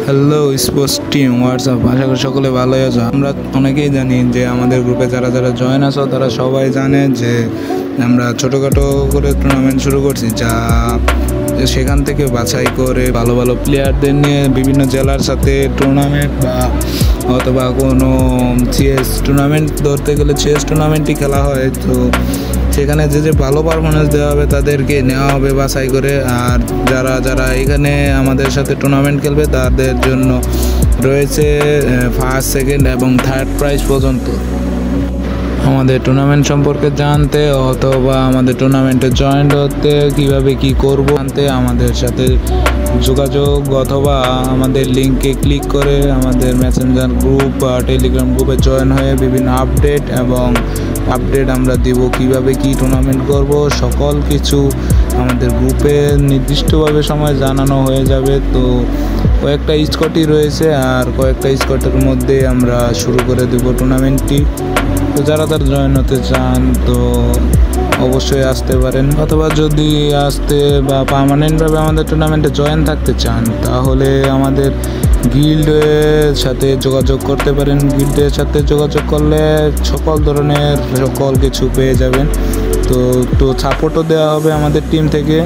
Hello sports team WhatsApp, আশা করি সকলে ভালোই আছো। আমরা অনেকেই জানি যে আমাদের গ্রুপে যারা যারা জয়েন আছো তারা সবাই জানে যে আমরা ছোটোখাটো করে টুর্নামেন্ট শুরু করছি, যা সেখান থেকে বাছাই করে ভালো ভালো প্লেয়ারদের নিয়ে বিভিন্ন জেলার সাথে টুর্নামেন্ট বা অথবা কোনো চেস টুর্নামেন্ট, ধরতে গেলে চেস টুর্নামেন্টই খেলা হয়। তো সেখানে যে যে ভালো পারফরমেন্স দেওয়া হবে তাদেরকে নেওয়া হবে বাছাই করে, আর যারা যারা এখানে আমাদের সাথে টুর্নামেন্ট খেলবে তাদের জন্য রয়েছে ফার্স্ট, সেকেন্ড এবং থার্ড প্রাইজ পর্যন্ত। আমাদের টুর্নামেন্ট সম্পর্কে জানতে অথবা আমাদের টুর্নামেন্টে জয়েন্ট হতে কীভাবে কি করব জানতে আমাদের সাথে যোগাযোগ অথবা আমাদের লিঙ্কে ক্লিক করে আমাদের মেসেঞ্জার গ্রুপ বা টেলিগ্রাম গ্রুপে জয়েন হয়ে বিভিন্ন আপডেট আমরা দিব, কিভাবে কি টুর্নামেন্ট করব সকল কিছু আমাদের গ্রুপে নির্দিষ্টভাবে সময় জানানো হয়ে যাবে। তো কয়েকটা স্কটই রয়েছে, আর কয়েকটা স্কটের মধ্যে আমরা শুরু করে দেব টুর্নামেন্টটি। তো যারা তারা জয়েন হতে চান তো অবশ্যই আসতে পারেন, অথবা যদি আসতে বা পার্মানেন্টভাবে আমাদের টুর্নামেন্টে জয়েন থাকতে চান তাহলে আমাদের গিল্ডের সাথে যোগাযোগ করতে পারেন। গিল্ডের সাথে যোগাযোগ করলে সকল ধরনের সকল কিছু পেয়ে যাবেন। তো একটু সাপোর্টও দেওয়া হবে আমাদের টিম থেকে।